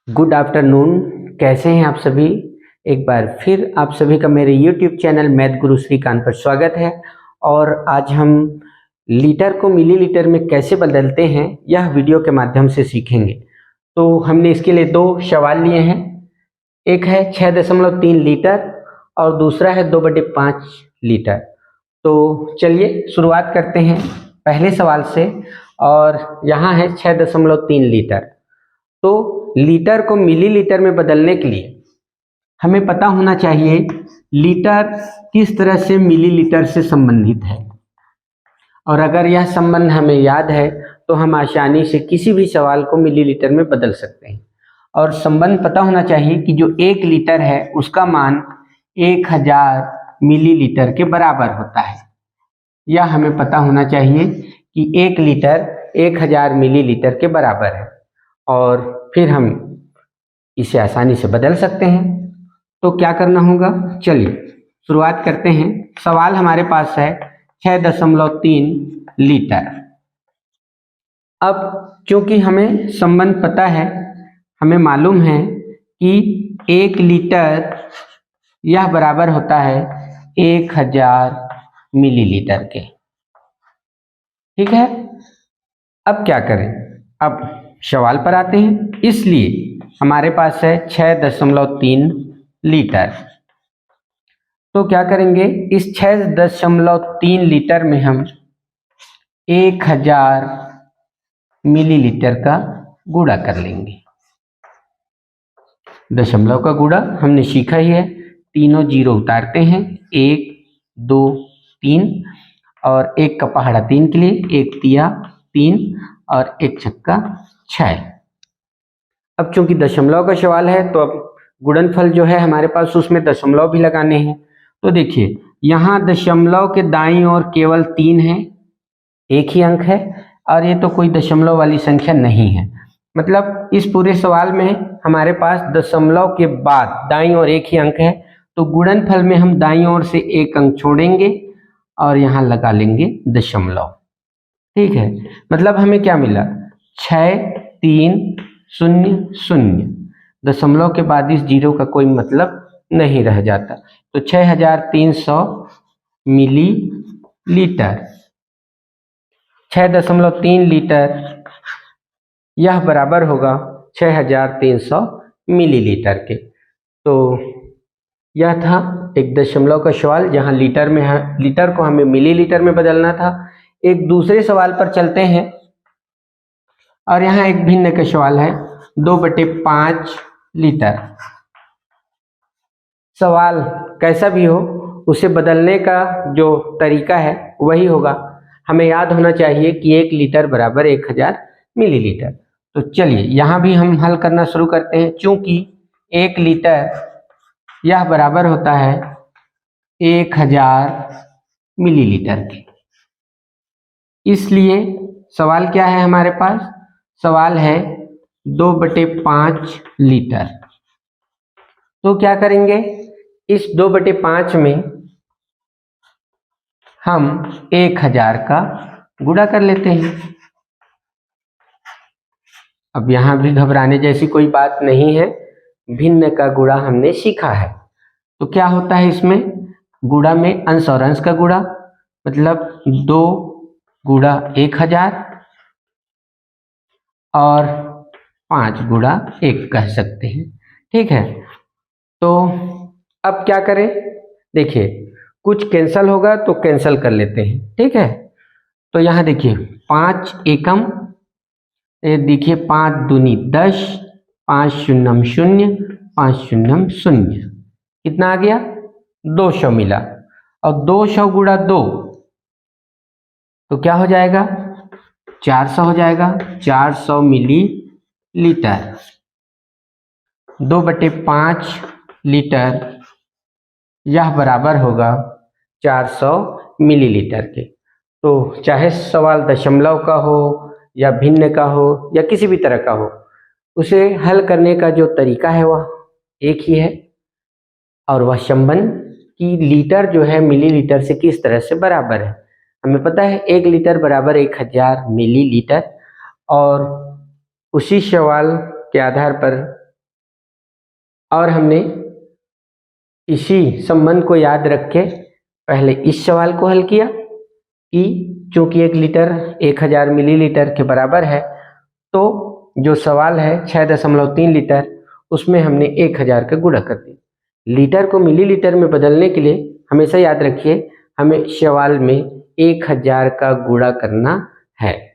Good afternoon. कैसे हैं आप सभी। एक बार फिर आप सभी का मेरे YouTube चैनल मैथ गुरु श्रीकांत पर स्वागत है। और आज हम लीटर को मिलीलीटर में कैसे बदलते हैं यह वीडियो के माध्यम से सीखेंगे। तो हमने इसके लिए दो सवाल लिए हैं। एक है 6.3 लीटर और दूसरा है 2/5 लीटर। तो चलिए शुरुआत करते हैं पहले सवाल से। और यहाँ है 6.3 लीटर। तो लीटर को मिलीलीटर में बदलने के लिए हमें पता होना चाहिए लीटर किस तरह से मिलीलीटर से संबंधित है। और अगर यह संबंध हमें याद है तो हम आसानी से किसी भी सवाल को मिलीलीटर में बदल सकते हैं। और संबंध पता होना चाहिए कि जो 1 लीटर है उसका मान 1000 मिलीलीटर के बराबर होता है। यह हमें पता होना चाहिए कि 1 लीटर 1000 मिलीलीटर के बराबर है। और फिर हम इसे आसानी से बदल सकते हैं। तो क्या करना होगा, चलिए शुरुआत करते हैं। सवाल हमारे पास है 6.3 लीटर। अब चूंकि हमें संबंध पता है, हमें मालूम है कि 1 लीटर यह बराबर होता है 1000 मिलीलीटर के। ठीक है, अब क्या करें, अब सवाल पर आते हैं। इसलिए हमारे पास है 6.3 लीटर। तो क्या करेंगे, इस 6.3 लीटर में हम 1000 मिलीलीटर का गुणा कर लेंगे। दशमलव का गुणा हमने सीखा ही है, तीनों जीरो उतारते हैं, 1 2 3 और 1 का पहाड़ा 3 के लिए, 1 तिया 3 और 1 छक्का 6। अब चूंकि दशमलव का सवाल है तो अब गुणनफल जो है हमारे पास उसमें दशमलव भी लगाने हैं। तो देखिए यहाँ दशमलव के दाईं ओर केवल 3 है, एक ही अंक है, और ये तो कोई दशमलव वाली संख्या नहीं है। मतलब इस पूरे सवाल में हमारे पास दशमलव के बाद दाईं ओर एक ही अंक है। तो गुणनफल में हम दाईं ओर से एक अंक छोड़ेंगे और यहाँ लगा लेंगे दशमलव। ठीक है, मतलब हमें क्या मिला, 6300। दशमलव के बाद इस जीरो का कोई मतलब नहीं रह जाता। तो 6300 मिलीलीटर, 6.3 लीटर यह बराबर होगा 6300 मिलीलीटर के। तो यह था एक दशमलव का सवाल जहां लीटर में है, लीटर को हमें मिलीलीटर में बदलना था। एक दूसरे सवाल पर चलते हैं और यहाँ एक भिन्न का सवाल है 2/5 लीटर। सवाल कैसा भी हो उसे बदलने का जो तरीका है वही होगा। हमें याद होना चाहिए कि 1 लीटर बराबर 1000 मिलीलीटर। तो चलिए यहाँ भी हम हल करना शुरू करते हैं। चूंकि 1 लीटर यह बराबर होता है 1000 मिलीलीटर के, इसलिए सवाल क्या है हमारे पास, सवाल है 2/5 लीटर। तो क्या करेंगे, इस 2/5 में हम 1000 का गुणा कर लेते हैं। अब यहाँ भी घबराने जैसी कोई बात नहीं है, भिन्न का गुणा हमने सीखा है। तो क्या होता है इसमें, गुणा में अंश और अंश का गुणा, मतलब 2 गुणा 1000 और 5 गुणा 1 कह सकते हैं। ठीक है, तो अब क्या करें, देखिए कुछ कैंसल होगा तो कैंसल कर लेते हैं। ठीक है, तो यहाँ देखिए 5 एकम, ये देखिए 5 दूनी 10, 5 शून्यम 0, 5 शून्यम 0, कितना आ गया, 200 मिला। और 200 गुणा 2 तो क्या हो जाएगा, 400 हो जाएगा, 400 मिलीलीटर। 2/5 लीटर यह बराबर होगा 400 मिलीलीटर के। तो चाहे सवाल दशमलव का हो या भिन्न का हो या किसी भी तरह का हो, उसे हल करने का जो तरीका है वह एक ही है। और वह संबंध कि लीटर जो है मिलीलीटर से किस तरह से बराबर है। हमें पता है 1 लीटर बराबर 1000 मिलीलीटर। और उसी सवाल के आधार पर और हमने इसी संबंध को याद रख के पहले इस सवाल को हल किया कि चूंकि 1 लीटर 1000 मिलीलीटर के बराबर है, तो जो सवाल है 6.3 लीटर, उसमें हमने 1000 का गुणा कर दिया। लीटर को मिलीलीटर में बदलने के लिए हमेशा याद रखिए हमें सवाल में 1000 का गुणा करना है।